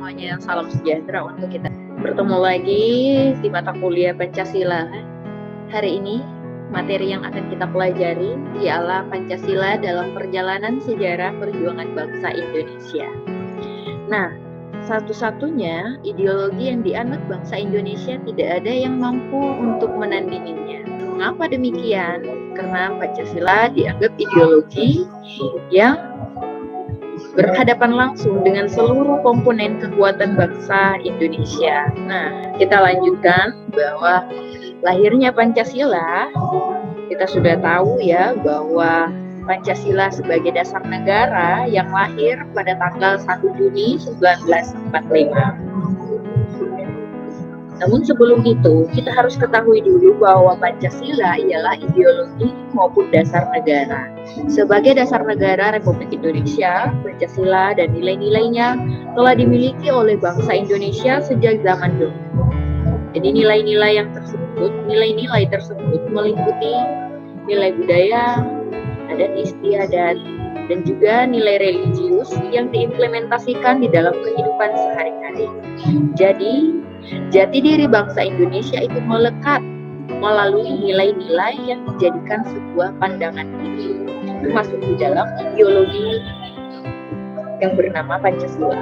semuanya, salam sejahtera untuk kita. Bertemu lagi di mata kuliah Pancasila. Hari ini, materi yang akan kita pelajari ialah Pancasila dalam perjalanan sejarah perjuangan bangsa Indonesia. Nah, satu-satunya ideologi yang dianut bangsa Indonesia tidak ada yang mampu untuk menandinginya. Mengapa demikian? Karena Pancasila dianggap ideologi yang berhadapan langsung dengan seluruh komponen kekuatan bangsa Indonesia. Nah, kita lanjutkan bahwa lahirnya Pancasila, kita sudah tahu ya bahwa Pancasila sebagai dasar negara yang lahir pada tanggal 1 Juni 1945. Namun sebelum itu, kita harus ketahui dulu bahwa Pancasila ialah ideologi maupun dasar negara. Sebagai dasar negara Republik Indonesia, Pancasila dan nilai-nilainya telah dimiliki oleh bangsa Indonesia sejak zaman dulu. Jadi nilai-nilai tersebut meliputi nilai budaya, adat istiadat, dan juga nilai religius yang diimplementasikan di dalam kehidupan sehari-hari. Jadi, jati diri bangsa Indonesia itu melekat melalui nilai-nilai yang dijadikan sebuah pandangan hidup. Itu masuk di dalam ideologi yang bernama Pancasila.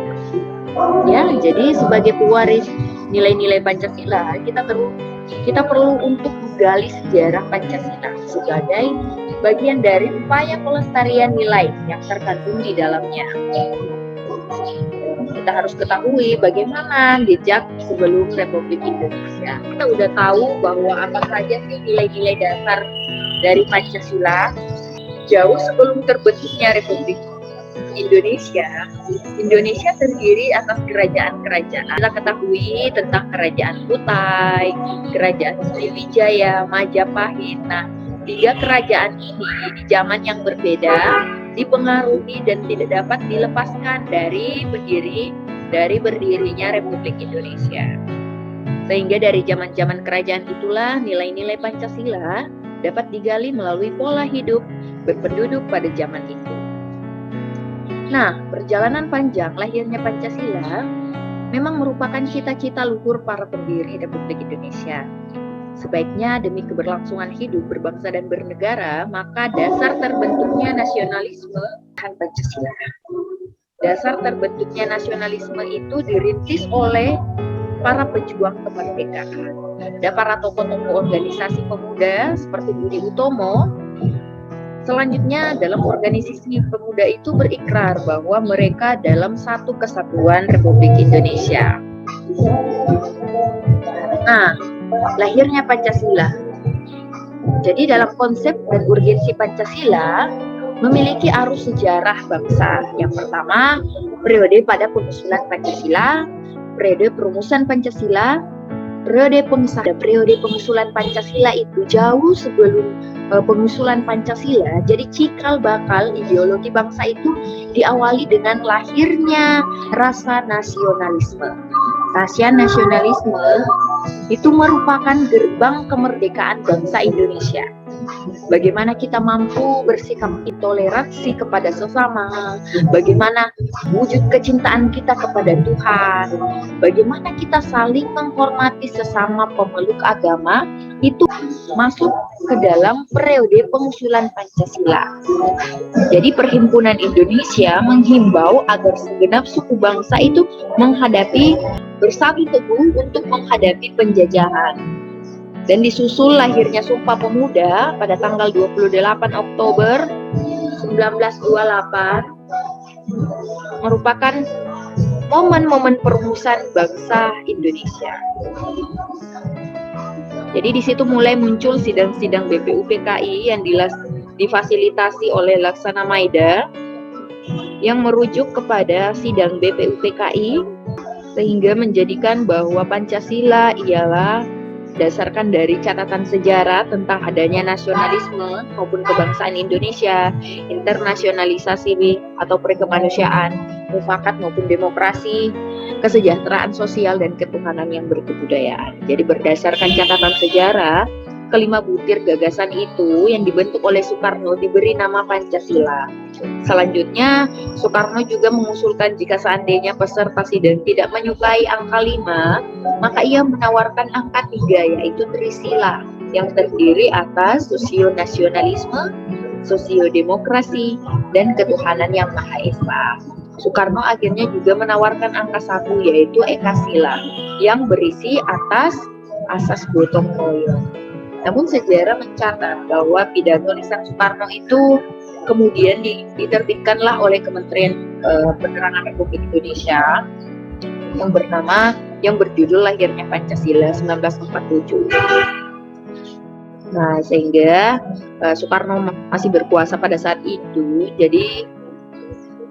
Ya, jadi sebagai pewaris nilai-nilai Pancasila, kita perlu untuk menggali sejarah Pancasila sebagai bagian dari upaya pelestarian nilai yang terkandung di dalamnya. Kita harus ketahui bagaimana jejak sebelum Republik Indonesia. Kita udah tahu bahwa apa saja sih nilai-nilai dasar dari Pancasila. Jauh sebelum terbentuknya Republik Indonesia terdiri atas kerajaan-kerajaan. Kita ketahui tentang Kerajaan Kutai, Kerajaan Sriwijaya, Majapahit. Nah, 3 kerajaan ini di zaman yang berbeda dipengaruhi dan tidak dapat dilepaskan dari berdirinya Republik Indonesia. Sehingga dari zaman-zaman kerajaan itulah nilai-nilai Pancasila dapat digali melalui pola hidup berpenduduk pada zaman itu. Nah, perjalanan panjang lahirnya Pancasila memang merupakan cita-cita luhur para pendiri Republik Indonesia. Sebaiknya demi keberlangsungan hidup berbangsa dan bernegara, maka dasar terbentuknya nasionalisme Pancasila. Dasar terbentuknya nasionalisme itu dirintis oleh para pejuang kemerdekaan. Ada para tokoh-tokoh organisasi pemuda seperti Budi Utomo. Selanjutnya dalam organisasi pemuda itu berikrar bahwa mereka dalam satu kesatuan Republik Indonesia. Nah, lahirnya Pancasila. Jadi dalam konsep dan urgensi Pancasila memiliki arus sejarah bangsa. Yang pertama, periode pada pengusulan Pancasila, periode perumusan Pancasila, periode pengesahan. Periode pengusulan Pancasila itu jauh sebelum pengusulan Pancasila. Jadi cikal bakal ideologi bangsa itu diawali dengan lahirnya rasa nasionalisme. Rasa nasionalisme itu merupakan gerbang kemerdekaan bangsa Indonesia. Bagaimana kita mampu bersikap intoleransi kepada sesama, bagaimana wujud kecintaan kita kepada Tuhan, bagaimana kita saling menghormati sesama pemeluk agama, itu masuk ke dalam periode pengusulan Pancasila. Jadi Perhimpunan Indonesia menghimbau agar segenap suku bangsa itu bersatu teguh untuk menghadapi penjajahan. Dan disusul lahirnya Sumpah Pemuda pada tanggal 28 Oktober 1928 merupakan momen-momen perumusan bangsa Indonesia. Jadi di situ mulai muncul sidang-sidang BPUPKI yang difasilitasi oleh Laksana Maida yang merujuk kepada sidang BPUPKI sehingga menjadikan bahwa Pancasila ialah berdasarkan dari catatan sejarah tentang adanya nasionalisme maupun kebangsaan Indonesia, internasionalisasi atau perkemanusiaan, mufakat maupun demokrasi, kesejahteraan sosial dan ketuhanan yang berkebudayaan. Jadi berdasarkan catatan sejarah, kelima butir gagasan itu yang dibentuk oleh Soekarno diberi nama Pancasila. Selanjutnya, Soekarno juga mengusulkan jika seandainya peserta sidang tidak menyukai angka 5, maka ia menawarkan angka 3, yaitu Trisila, yang terdiri atas sosio-nasionalisme, sosio-demokrasi, dan ketuhanan yang Maha Esa. Soekarno akhirnya juga menawarkan angka 1, yaitu Ekasila, yang berisi atas asas gotong royong. Namun sejarah mencatat bahwa pidato lisan Soekarno itu kemudian diterbitkanlah oleh Kementerian Penerangan Republik Indonesia yang berjudul Lahirnya Pancasila 1947. Nah, sehingga Soekarno masih berkuasa pada saat itu, jadi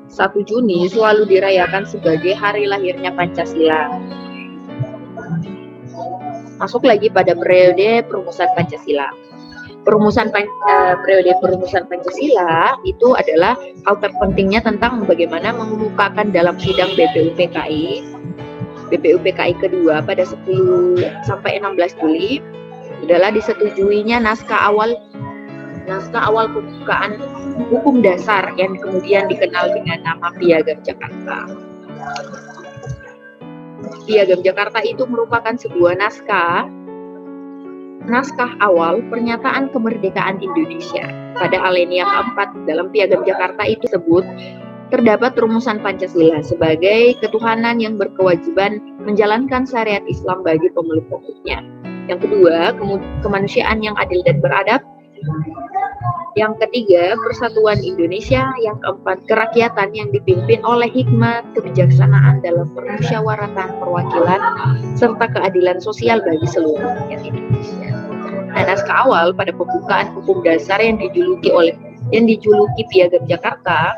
1 Juni selalu dirayakan sebagai hari lahirnya Pancasila. Masuk lagi pada periode perumusan Pancasila. Periode perumusan Pancasila itu adalah hal terpentingnya tentang bagaimana mengemukakan dalam sidang BPUPKI kedua pada 10 sampai 16 Juli adalah disetujuinya naskah awal pembukaan hukum dasar yang kemudian dikenal dengan nama Piagam Jakarta. Piagam Jakarta itu merupakan sebuah naskah awal pernyataan kemerdekaan Indonesia. Pada alinea keempat dalam Piagam Jakarta itu sebut terdapat rumusan Pancasila sebagai ketuhanan yang berkewajiban menjalankan syariat Islam bagi pemeluk pokoknya. Yang kedua, kemanusiaan yang adil dan beradab. Yang ketiga, persatuan Indonesia. Yang keempat, kerakyatan yang dipimpin oleh hikmat, kebijaksanaan dalam permusyawaratan perwakilan, serta keadilan sosial bagi seluruh rakyat Indonesia. Nah, naskah awal pada pembukaan hukum dasar yang dijuluki Piagam Jakarta,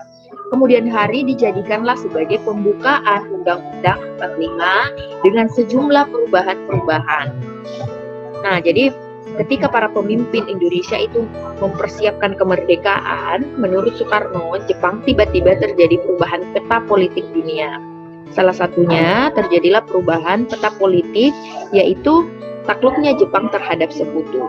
kemudian hari dijadikanlah sebagai pembukaan Undang-Undang 45 dengan sejumlah perubahan-perubahan. Nah, jadi ketika para pemimpin Indonesia itu mempersiapkan kemerdekaan, menurut Soekarno, Jepang tiba-tiba terjadi perubahan peta politik dunia. Salah satunya terjadilah perubahan peta politik, yaitu takluknya Jepang terhadap Sekutu.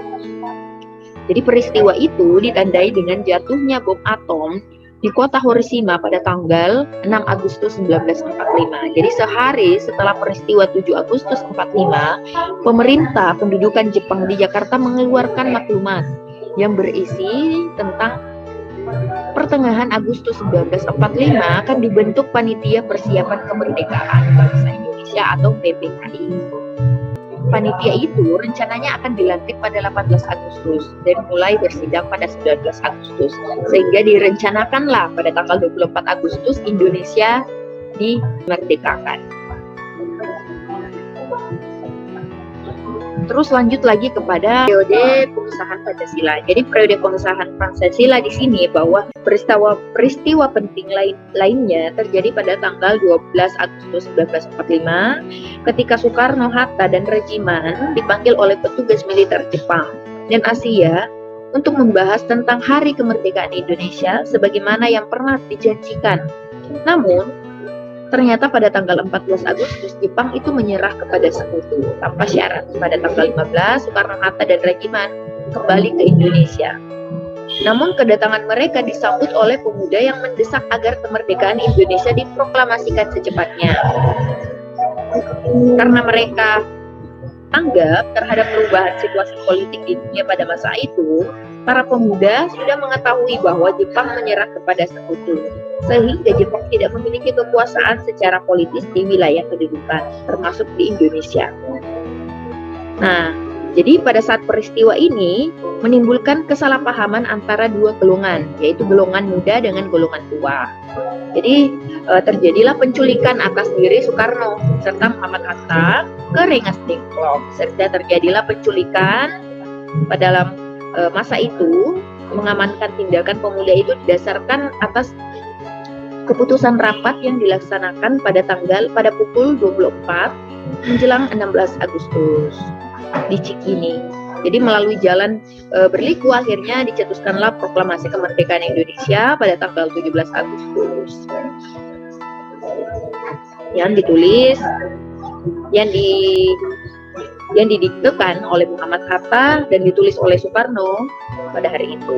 Jadi peristiwa itu ditandai dengan jatuhnya bom atom di kota Hiroshima pada tanggal 6 Agustus 1945. Jadi sehari setelah peristiwa 7 Agustus 45, pemerintah pendudukan Jepang di Jakarta mengeluarkan maklumat yang berisi tentang pertengahan Agustus 1945 akan dibentuk Panitia Persiapan Kemerdekaan Bangsa Indonesia atau PPKI. Panitia itu rencananya akan dilantik pada 18 Agustus dan mulai bersidang pada 19 Agustus. Sehingga direncanakanlah pada tanggal 24 Agustus Indonesia dimerdekakan. Terus lanjut lagi kepada periode pengesahan Pancasila. Jadi periode pengesahan Pancasila di sini bahwa peristiwa penting lainnya terjadi pada tanggal 12 Agustus 1945 ketika Soekarno, Hatta, dan Regiman dipanggil oleh petugas militer Jepang dan Asia untuk membahas tentang Hari Kemerdekaan Indonesia sebagaimana yang pernah dijanjikan. Namun, ternyata pada tanggal 14 Agustus Jepang itu menyerah kepada Sekutu tanpa syarat. Pada tanggal 15 Soekarno, Hatta, dan Regiman kembali ke Indonesia. Namun kedatangan mereka disambut oleh pemuda yang mendesak agar kemerdekaan Indonesia diproklamasikan secepatnya. Karena mereka tanggap terhadap perubahan situasi politik di dunia pada masa itu, para pemuda sudah mengetahui bahwa Jepang menyerah kepada Sekutu, sehingga Jepang tidak memiliki kekuasaan secara politis di wilayah kedudukan, termasuk di Indonesia. Nah, jadi pada saat peristiwa ini menimbulkan kesalahpahaman antara dua golongan, yaitu golongan muda dengan golongan tua. Jadi terjadilah penculikan atas diri Soekarno serta Muhammad Hatta ke Rengas Dengklok. Serta terjadilah penculikan pada dalam masa itu, mengamankan tindakan pemuda itu didasarkan atas keputusan rapat yang dilaksanakan pada pukul 24 menjelang 16 Agustus di Cikini. Jadi melalui jalan berliku akhirnya dicetuskanlah proklamasi kemerdekaan Indonesia pada tanggal 17 Agustus. Yang ditulis, yang yang didiktekan oleh Muhammad Hatta dan ditulis oleh Soekarno pada hari itu.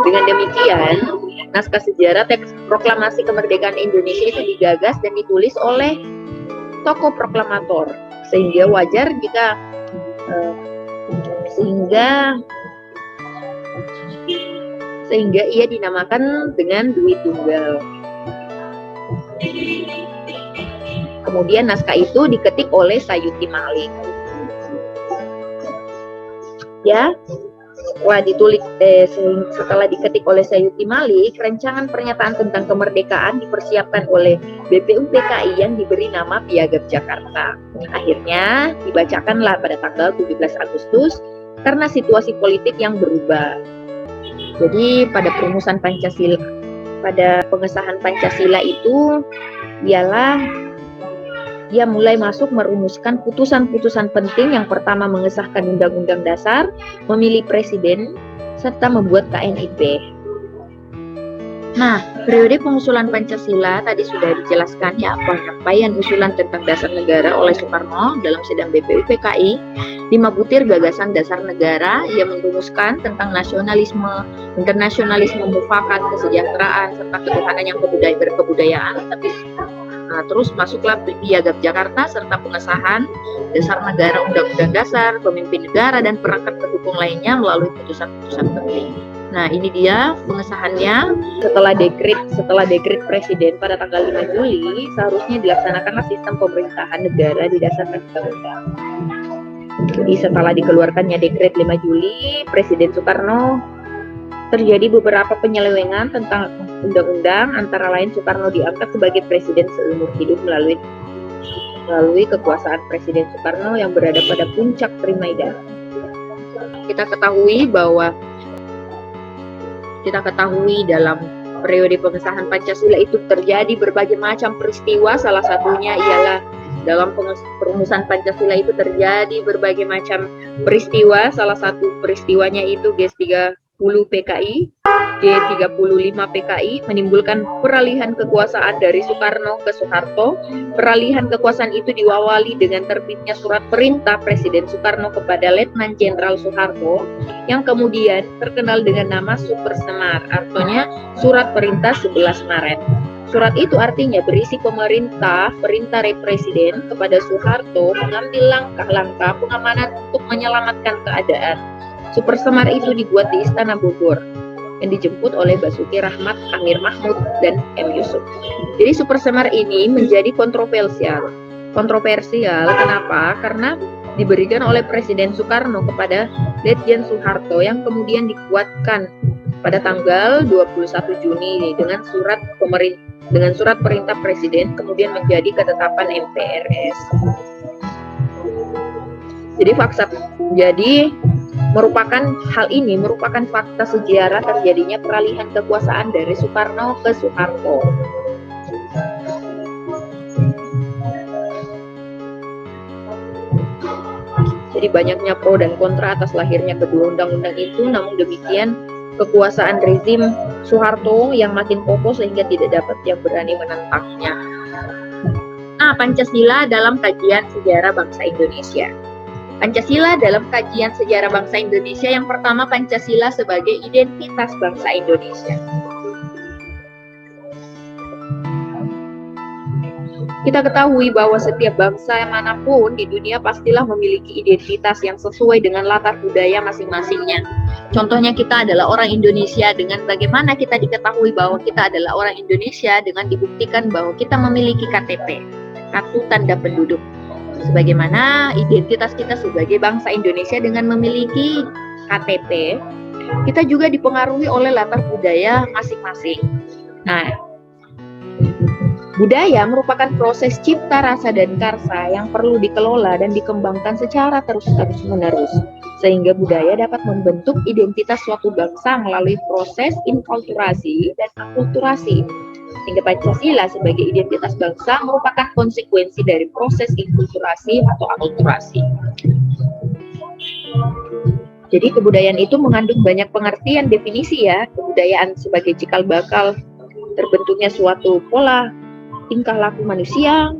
Dengan demikian, naskah sejarah teks proklamasi kemerdekaan Indonesia itu digagas dan ditulis oleh tokoh proklamator, sehingga wajar jika sehingga ia dinamakan dengan Dwi Tunggal. Kemudian naskah itu diketik oleh Sayuti Malik. Ya, setelah diketik oleh Sayuti Malik, rancangan pernyataan tentang kemerdekaan dipersiapkan oleh BPUPKI yang diberi nama Piagam Jakarta. Akhirnya dibacakanlah pada tanggal 17 Agustus karena situasi politik yang berubah. Jadi pada pengesahan Pancasila itu dia mulai masuk merumuskan putusan-putusan penting. Yang pertama mengesahkan Undang-Undang Dasar, memilih presiden, serta membuat KNIP. Nah, periode pengusulan Pancasila tadi sudah dijelaskan ya, penyampaian usulan tentang dasar negara oleh Soekarno dalam sidang BPUPKI, 5 butir gagasan dasar negara yang merumuskan tentang nasionalisme, internasionalisme, mufakat, kesejahteraan, serta ketuhanan yang berkebudayaan. Terus masuklah Piagam Jakarta serta pengesahan dasar negara, Undang-Undang Dasar, pemimpin negara, dan perangkat pendukung lainnya melalui putusan-putusan penting. Nah, ini dia pengesahannya setelah dekret presiden pada tanggal 5 Juli, seharusnya dilaksanakanlah sistem pemerintahan negara didasarkan undang-undang. Jadi setelah dikeluarkannya dekret 5 Juli, Presiden Soekarno terjadi beberapa penyelewengan tentang undang-undang, antara lain Soekarno diangkat sebagai presiden seumur hidup melalui kekuasaan Presiden Soekarno yang berada pada puncak Trimaidan. Kita ketahui dalam periode pengesahan Pancasila itu terjadi berbagai macam peristiwa, salah satunya ialah dalam perumusan Pancasila itu terjadi berbagai macam peristiwa, salah satu peristiwanya itu G30 PKI, G35 PKI menimbulkan peralihan kekuasaan dari Soekarno ke Soeharto. Peralihan kekuasaan itu diawali dengan terbitnya surat perintah Presiden Soekarno kepada Letnan Jenderal Soeharto yang kemudian terkenal dengan nama Super Semar, artinya Surat Perintah 11 Maret. Surat itu artinya berisi perintah Presiden kepada Soeharto mengambil langkah-langkah pengamanan untuk menyelamatkan keadaan. Super Semar itu dibuat di Istana Bogor yang dijemput oleh Basuki Rahmat, Amir Mahmud, dan M. Yusuf. Jadi Super Semar ini menjadi kontroversial. Kenapa? Karena diberikan oleh Presiden Soekarno kepada Letjen Soeharto yang kemudian dikuatkan pada tanggal 21 Juni dengan surat perintah Presiden kemudian menjadi ketetapan MPRS. Jadi hal ini merupakan fakta sejarah terjadinya peralihan kekuasaan dari Soekarno ke Soeharto. Jadi banyaknya pro dan kontra atas lahirnya kedua undang-undang itu, namun demikian kekuasaan rezim Soeharto yang makin kokoh sehingga tidak dapat yang berani menentangnya. Pancasila dalam kajian sejarah bangsa Indonesia. Pancasila dalam kajian sejarah bangsa Indonesia, yang pertama Pancasila sebagai identitas bangsa Indonesia. Kita ketahui bahwa setiap bangsa manapun di dunia pastilah memiliki identitas yang sesuai dengan latar budaya masing-masingnya. Contohnya kita adalah orang Indonesia, dengan bagaimana kita diketahui bahwa kita adalah orang Indonesia dengan dibuktikan bahwa kita memiliki KTP, kartu tanda penduduk. Sebagaimana identitas kita sebagai bangsa Indonesia dengan memiliki KTP, kita juga dipengaruhi oleh latar budaya masing-masing. Nah, budaya merupakan proses cipta rasa dan karsa yang perlu dikelola dan dikembangkan secara terus-menerus, sehingga budaya dapat membentuk identitas suatu bangsa melalui proses inkulturasi dan akulturasi. Sehingga Pancasila sebagai identitas bangsa merupakan konsekuensi dari proses inkulturasi atau akulturasi. Jadi kebudayaan itu mengandung banyak pengertian definisi ya. Kebudayaan sebagai cikal bakal terbentuknya suatu pola tingkah laku manusia,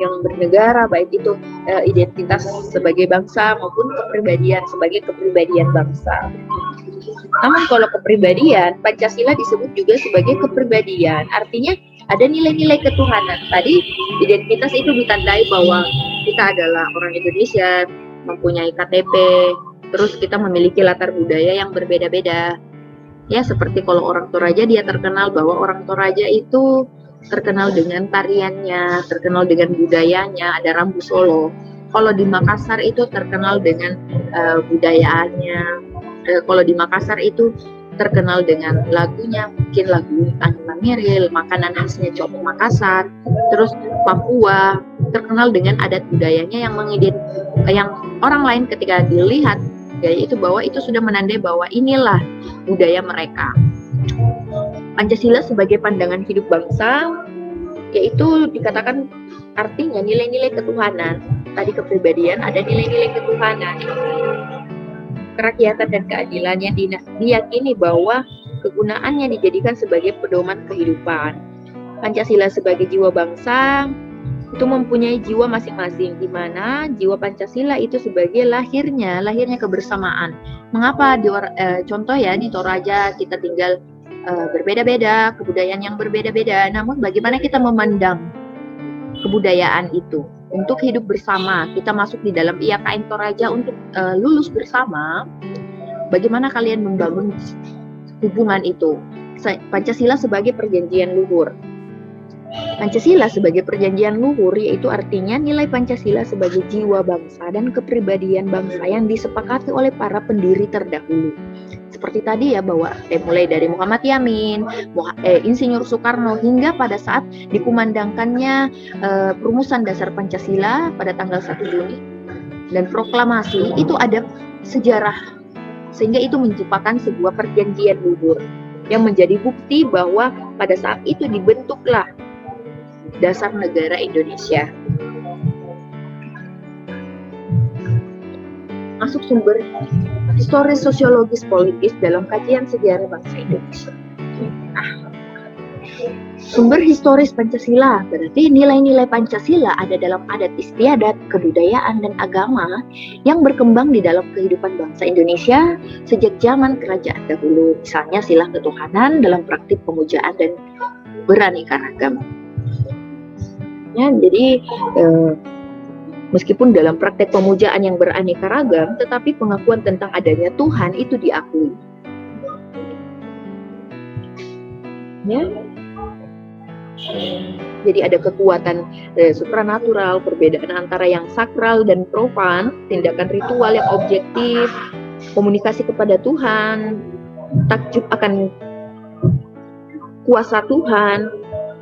yang bernegara, baik itu identitas sebagai bangsa maupun kepribadian sebagai kepribadian bangsa. Namun kalau kepribadian, Pancasila disebut juga sebagai kepribadian, artinya ada nilai-nilai ketuhanan. Tadi identitas itu ditandai bahwa kita adalah orang Indonesia, mempunyai KTP, terus kita memiliki latar budaya yang berbeda-beda. Ya, seperti kalau orang Toraja, dia terkenal bahwa orang Toraja itu terkenal dengan tariannya, terkenal dengan budayanya, ada Rambu Solo. Kalau di Makassar itu terkenal dengan budayaannya. Kalau di Makassar itu terkenal dengan lagunya, mungkin lagu Tanjung Miril, makanan khasnya Copo Makassar. Terus Papua terkenal dengan adat budayanya yang orang lain ketika dilihat yaitu bahwa itu sudah menandai bahwa inilah budaya mereka. Pancasila sebagai pandangan hidup bangsa, yaitu dikatakan artinya nilai-nilai ketuhanan. Tadi kepribadian, ada nilai-nilai ketuhanan, kerakyatan dan keadilan yang diyakini bahwa kegunaannya dijadikan sebagai pedoman kehidupan. Pancasila sebagai jiwa bangsa itu mempunyai jiwa masing-masing, di mana jiwa Pancasila itu sebagai lahirnya kebersamaan. Mengapa contoh ya di Toraja kita tinggal berbeda-beda, kebudayaan yang berbeda-beda, namun bagaimana kita memandang kebudayaan itu untuk hidup bersama. Kita masuk di dalam IAKN Toraja untuk lulus bersama. Bagaimana kalian membangun hubungan itu? Pancasila sebagai perjanjian luhur. Pancasila sebagai perjanjian luhur yaitu artinya nilai Pancasila sebagai jiwa bangsa dan kepribadian bangsa yang disepakati oleh para pendiri terdahulu. Seperti tadi ya, bahwa mulai dari Muhammad Yamin, Insinyur Soekarno hingga pada saat dikumandangkannya perumusan dasar Pancasila pada tanggal 1 Juni dan proklamasi, itu ada sejarah sehingga itu menciptakan sebuah perjanjian luhur yang menjadi bukti bahwa pada saat itu dibentuklah dasar negara Indonesia. Masuk sumber historis sosiologis politis dalam kajian sejarah bangsa Indonesia. Sumber historis Pancasila berarti nilai-nilai Pancasila ada dalam adat istiadat, kebudayaan, dan agama yang berkembang di dalam kehidupan bangsa Indonesia sejak zaman kerajaan dahulu. Misalnya sila ketuhanan dalam praktik pemujaan dan beraneka ragam. Ya, jadi meskipun dalam praktek pemujaan yang beraneka ragam, tetapi pengakuan tentang adanya Tuhan itu diakui. Ya. Jadi ada kekuatan supranatural, perbedaan antara yang sakral dan profan, tindakan ritual yang objektif, komunikasi kepada Tuhan, takjub akan kuasa Tuhan,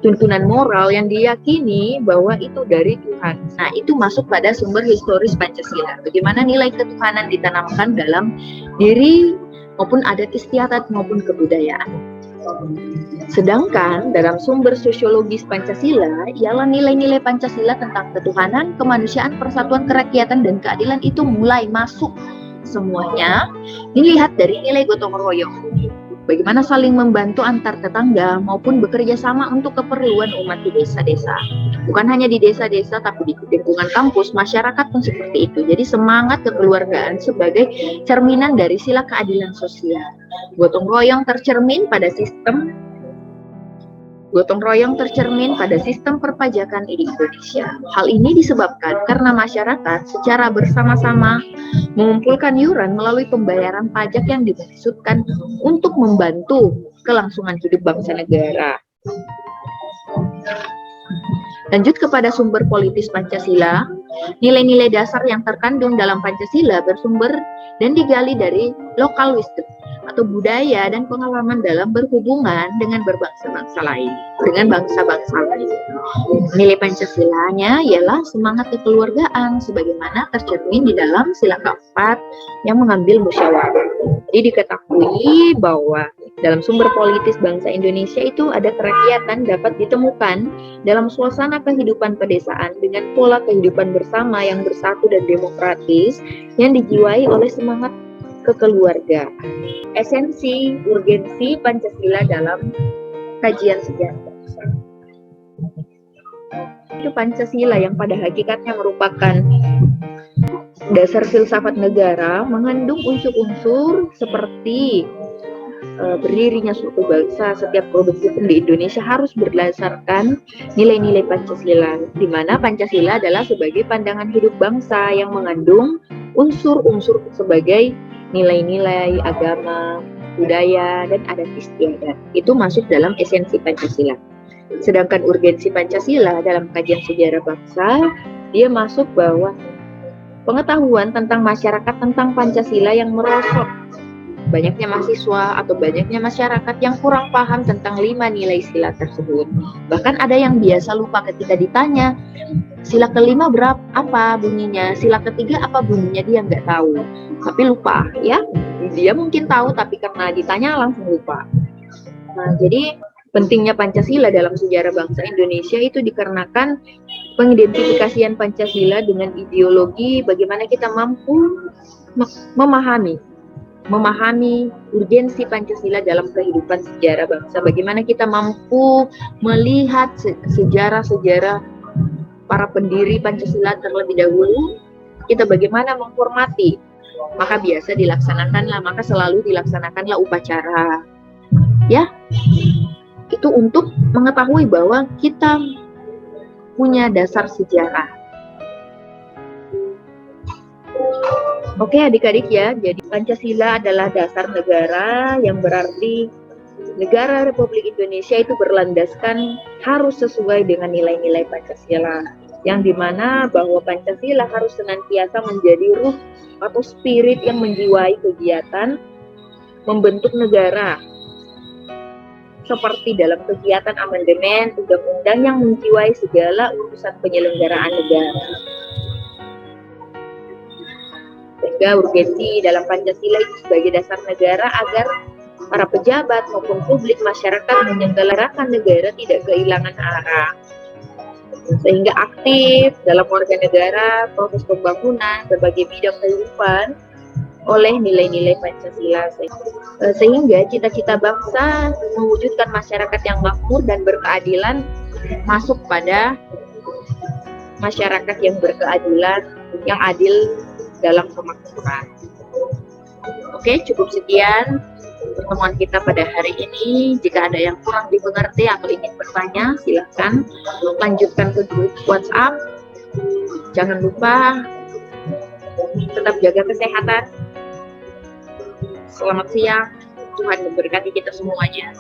tuntunan moral yang diyakini bahwa itu dari Tuhan. Nah, itu masuk pada sumber historis Pancasila. Bagaimana nilai ketuhanan ditanamkan dalam diri maupun adat istiadat maupun kebudayaan. Sedangkan dalam sumber sosiologis Pancasila ialah nilai-nilai Pancasila tentang ketuhanan, kemanusiaan, persatuan, kerakyatan, dan keadilan itu mulai masuk semuanya dilihat dari nilai gotong royong. Bagaimana saling membantu antar tetangga maupun bekerja sama untuk keperluan umat di desa-desa. Bukan hanya di desa-desa, tapi di lingkungan kampus, masyarakat pun seperti itu. Jadi semangat kekeluargaan sebagai cerminan dari sila keadilan sosial. Gotong royong tercermin pada sistem perpajakan di Indonesia. Hal ini disebabkan karena masyarakat secara bersama-sama mengumpulkan iuran melalui pembayaran pajak yang dimaksudkan untuk membantu kelangsungan hidup bangsa negara. Lanjut kepada sumber politis Pancasila, nilai-nilai dasar yang terkandung dalam Pancasila bersumber dan digali dari lokal wisdom atau budaya dan pengalaman dalam berhubungan dengan bangsa-bangsa lain. Nilai Pancasilanya ialah semangat kekeluargaan sebagaimana tercermin di dalam sila keempat yang mengambil musyawarah. Jadi diketahui bahwa dalam sumber politis bangsa Indonesia itu ada kerakyatan dapat ditemukan dalam suasana kehidupan pedesaan dengan pola kehidupan bersama yang bersatu dan demokratis yang dijiwai oleh semangat kekeluargaan. Esensi, urgensi Pancasila dalam kajian sejarah bangsa. itu Pancasila yang pada hakikatnya merupakan dasar filsafat negara, mengandung unsur-unsur seperti berdirinya suatu bangsa. Setiap produk hukum di Indonesia harus berdasarkan nilai-nilai Pancasila, di mana Pancasila adalah sebagai pandangan hidup bangsa yang mengandung unsur-unsur sebagai nilai-nilai agama, budaya, dan adat istiadat. Itu masuk dalam esensi Pancasila. Sedangkan urgensi Pancasila dalam kajian sejarah bangsa, dia masuk bahwa pengetahuan tentang masyarakat tentang Pancasila yang merosot. Banyaknya mahasiswa atau banyaknya masyarakat yang kurang paham tentang 5 nilai sila tersebut. Bahkan ada yang biasa lupa ketika ditanya, sila kelima berapa, apa bunyinya, sila ketiga apa bunyinya, dia nggak tahu. Tapi lupa, ya. Dia mungkin tahu, tapi karena ditanya langsung lupa. Nah, jadi pentingnya Pancasila dalam sejarah bangsa Indonesia itu dikarenakan pengidentifikasian Pancasila dengan ideologi bagaimana kita mampu memahami urgensi Pancasila dalam kehidupan sejarah bangsa, bagaimana kita mampu melihat sejarah-sejarah para pendiri Pancasila terlebih dahulu, kita bagaimana menghormati, maka selalu dilaksanakanlah upacara, ya, itu untuk mengetahui bahwa kita punya dasar sejarah. Oke adik-adik ya, jadi Pancasila adalah dasar negara, yang berarti negara Republik Indonesia itu berlandaskan harus sesuai dengan nilai-nilai Pancasila, yang dimana bahwa Pancasila harus senantiasa menjadi ruh atau spirit yang menjiwai kegiatan membentuk negara, seperti dalam kegiatan amandemen undang-undang yang menjiwai segala urusan penyelenggaraan negara. Sehingga urgensi dalam Pancasila itu sebagai dasar negara agar para pejabat maupun publik masyarakat menyelenggarakan negara tidak kehilangan arah, sehingga aktif dalam warga negara, proses pembangunan berbagai bidang kehidupan oleh nilai-nilai Pancasila, sehingga cita-cita bangsa mewujudkan masyarakat yang makmur dan berkeadilan masuk pada masyarakat yang berkeadilan, yang adil dalam kemakmuran. Oke, cukup sekian pertemuan kita pada hari ini. Jika ada yang kurang dimengerti atau ingin bertanya, silahkan lanjutkan ke grup WhatsApp. Jangan lupa tetap jaga kesehatan. Selamat siang, Tuhan memberkati kita semuanya.